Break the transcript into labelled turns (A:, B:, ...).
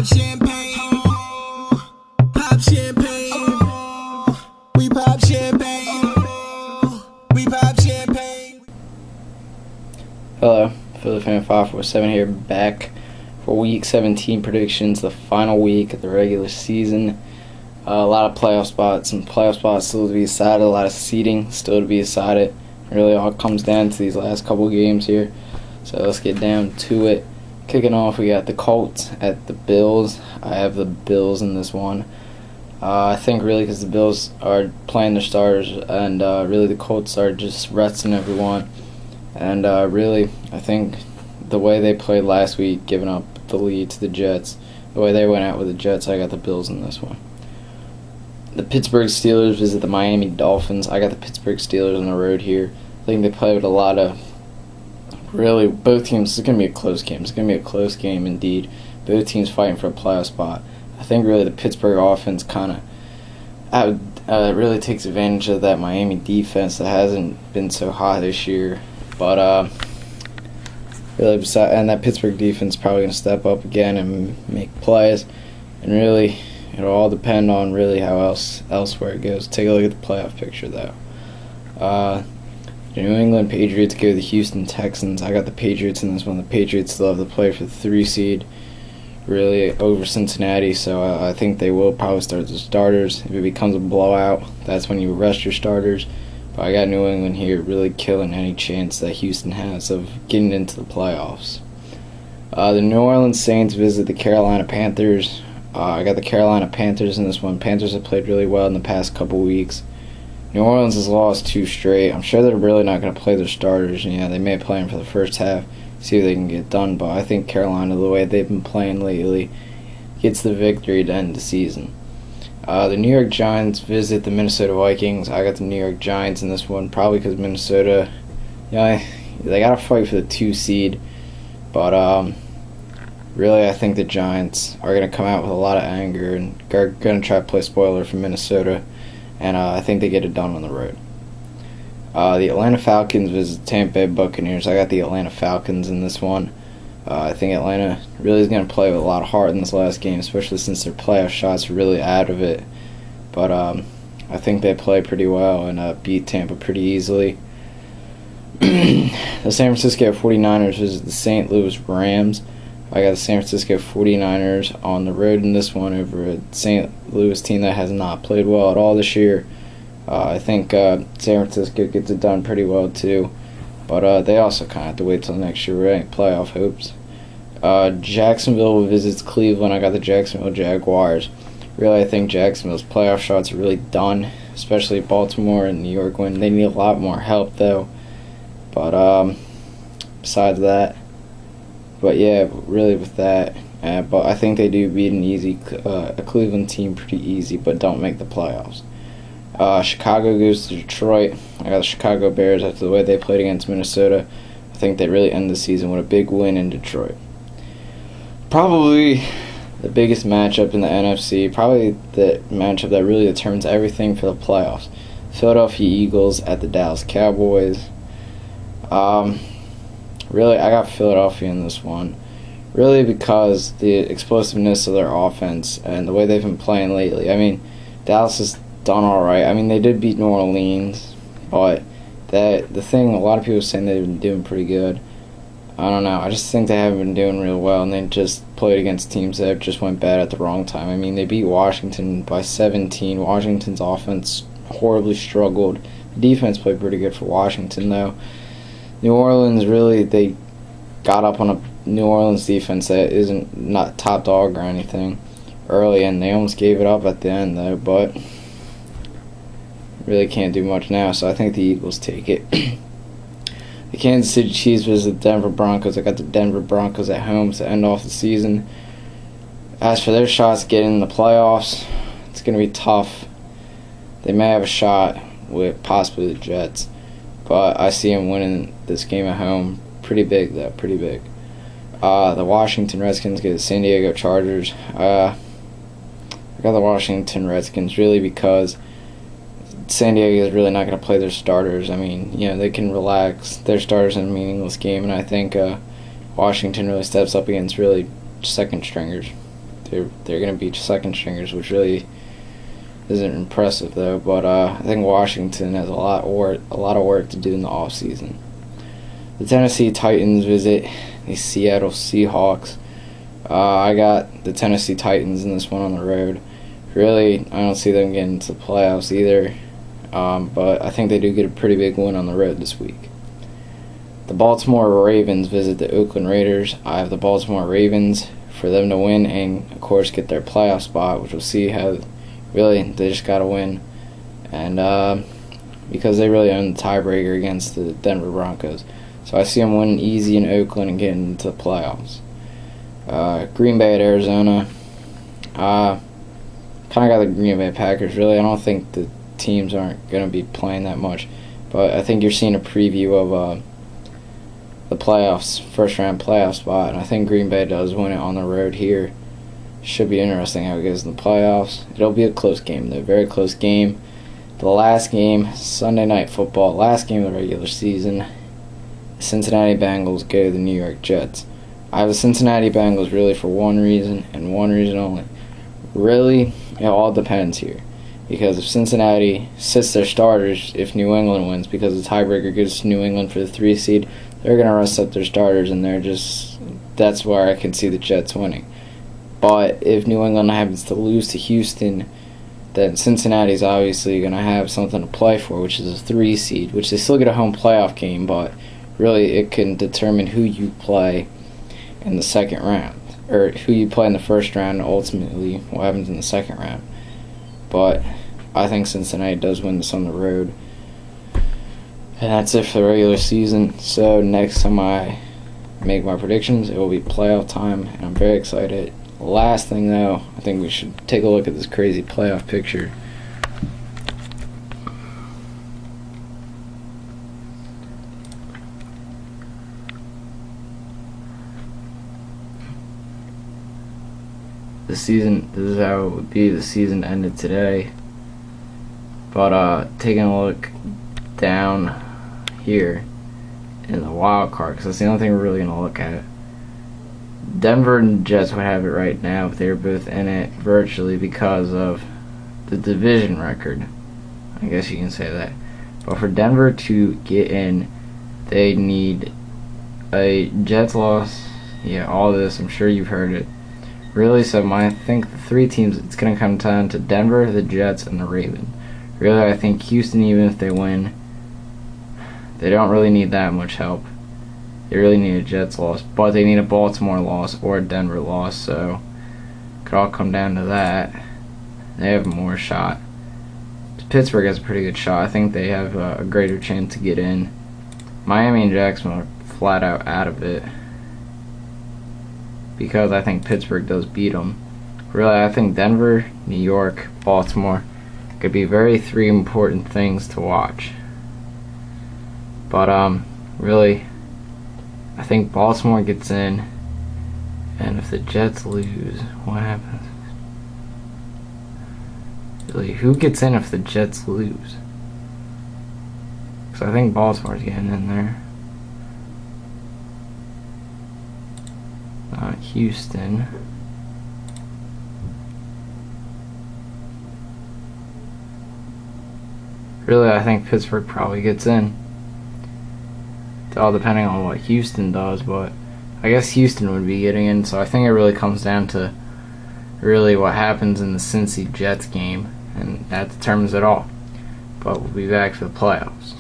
A: pop champagne. Pop champagne. We pop champagne. We pop champagne.
B: Hello, Philly Fan 547 here, back for Week 17 predictions, the final week of the regular season. A lot of playoff spots, and playoff spots still to be decided, a lot of seeding still to be decided. It really all comes down to these last couple games here. So let's get down to it. Kicking off, we got the Colts at the Bills. I have the Bills in this one. I think really because the Bills are playing their starters, and really the Colts are just resting everyone. And really, I think the way they played last week, giving up the lead to the Jets, the way they went out with the Jets, I got the Bills in this one. The Pittsburgh Steelers visit the Miami Dolphins. I got the Pittsburgh Steelers on the road here. I think they play with a lot of, really, both teams, it's going to be a close game. It's going to be a close game indeed. Both teams fighting for a playoff spot. I think really the Pittsburgh offense kind of really takes advantage of that Miami defense that hasn't been so hot this year. But really, and that Pittsburgh defense is probably going to step up again and make plays. And really, it'll all depend on really how elsewhere it goes. Take a look at the playoff picture, though. The New England Patriots go to the Houston Texans. I got the Patriots in this one. The Patriots still have to play for the 3 seed, really, over Cincinnati. So I think they will probably start the starters. If it becomes a blowout, that's when you rest your starters. But I got New England here really killing any chance that Houston has of getting into the playoffs. The New Orleans Saints visit the Carolina Panthers. I got the Carolina Panthers in this one. Panthers have played really well in the past couple weeks. New Orleans has lost 2 straight. I'm sure they're really not going to play their starters. Yeah, they may play them for the first half, see if they can get done. But I think Carolina, the way they've been playing lately, gets the victory to end the season. The New York Giants visit the Minnesota Vikings. I got the New York Giants in this one, probably because Minnesota, they got to fight for the 2 seed. But really, I think the Giants are going to come out with a lot of anger and are going to try to play spoiler for Minnesota. And I think they get it done on the road. The Atlanta Falcons visit the Tampa Bay Buccaneers. I got the Atlanta Falcons in this one. I think Atlanta really is going to play with a lot of heart in this last game, especially since their playoff shots are really out of it. But I think they play pretty well and beat Tampa pretty easily. The San Francisco 49ers visit the St. Louis Rams. I got the San Francisco 49ers on the road in this one over a St. Louis team that has not played well at all this year. I think San Francisco gets it done pretty well too. But they also kind of have to wait till next year, right? Playoff hopes. Jacksonville visits Cleveland. I got the Jacksonville Jaguars. Really, I think Jacksonville's playoff shots are really done, especially Baltimore and New York when they need a lot more help, though. But besides that, but yeah, really with that. But I think they do beat a Cleveland team pretty easy, but don't make the playoffs. Chicago goes to Detroit. I got the Chicago Bears after the way they played against Minnesota. I think they really end the season with a big win in Detroit. Probably the biggest matchup in the NFC, probably the matchup that really determines everything for the playoffs. Philadelphia Eagles at the Dallas Cowboys. Really, I got Philadelphia in this one. Really because the explosiveness of their offense and the way they've been playing lately. I mean, Dallas has done all right. I mean, they did beat New Orleans, but the thing, a lot of people are saying they've been doing pretty good. I don't know. I just think they haven't been doing real well, and they just played against teams that just went bad at the wrong time. I mean, they beat Washington by 17. Washington's offense horribly struggled. The defense played pretty good for Washington, though. New Orleans, really, they got up on a New Orleans defense that isn't not top dog or anything early, and they almost gave it up at the end, though, but really can't do much now, so I think the Eagles take it. The Kansas City Chiefs visit the Denver Broncos. I got the Denver Broncos at home to end off the season. As for their shots getting in the playoffs, it's going to be tough. They may have a shot with possibly the Jets, but I see them winning this game at home. Pretty big, though. Pretty big. The Washington Redskins get the San Diego Chargers. I got the Washington Redskins really because San Diego is really not going to play their starters. I mean, they can relax their starters in a meaningless game, and I think Washington really steps up against really second stringers. They're going to be second stringers, which really isn't impressive though. But I think Washington has a lot of work to do in the offseason. The Tennessee Titans visit the Seattle Seahawks. I got the Tennessee Titans in this one on the road. Really, I don't see them getting to the playoffs either, but I think they do get a pretty big win on the road this week. The Baltimore Ravens visit the Oakland Raiders. I have the Baltimore Ravens for them to win and, of course, get their playoff spot, which we'll see how really they just got to win. And because they really own the tiebreaker against the Denver Broncos. So I see them winning easy in Oakland and getting into the playoffs. Green Bay at Arizona. Kind of got the Green Bay Packers. Really, I don't think the teams aren't going to be playing that much. But I think you're seeing a preview of the playoffs, first-round playoff spot. And I think Green Bay does win it on the road here. Should be interesting how it goes in the playoffs. It'll be a close game, though. Very close game. The last game, Sunday Night Football, last game of the regular season. The Cincinnati Bengals go to the New York Jets. I have the Cincinnati Bengals really for one reason and one reason only. Really, it all depends here. Because if Cincinnati sits their starters, if New England wins, because the tiebreaker gives to New England for the 3 seed, they're going to rest up their starters, and that's where I can see the Jets winning. But if New England happens to lose to Houston, then Cincinnati's obviously going to have something to play for, which is a 3 seed, which they still get a home playoff game, but really it can determine who you play in the second round, or who you play in the first round, and ultimately what happens in the second round. But I think Cincinnati does win this on the road. And that's it for the regular season. So next time I make my predictions, it will be playoff time, and I'm very excited. Last thing though, I think we should take a look at this crazy playoff picture. This is how it would be. The season ended today. But taking a look down here in the wild card, because that's the only thing we're really going to look at. Denver and Jets would have it right now, but they're both in it virtually because of the division record. I guess you can say that. But for Denver to get in, they need a Jets loss. Yeah, all this, I'm sure you've heard it. Really, so I think the 3 teams, it's going to come down to Denver, the Jets, and the Ravens. Really, I think Houston, even if they win, they don't really need that much help. They really need a Jets loss, but they need a Baltimore loss or a Denver loss, so it could all come down to that. They have more shot. Pittsburgh has a pretty good shot. I think they have a greater chance to get in. Miami and Jacksonville are flat out of it, because I think Pittsburgh does beat them. Really, I think Denver, New York, Baltimore could be 3 important things to watch. But really, I think Baltimore gets in, and if the Jets lose, what happens? Really, who gets in if the Jets lose? Because I think Baltimore's getting in there. Not Houston. Really, I think Pittsburgh probably gets in. It's all depending on what Houston does, but I guess Houston would be getting in, so I think it really comes down to really what happens in the Cincy Jets game, and that determines it all. But we'll be back for the playoffs.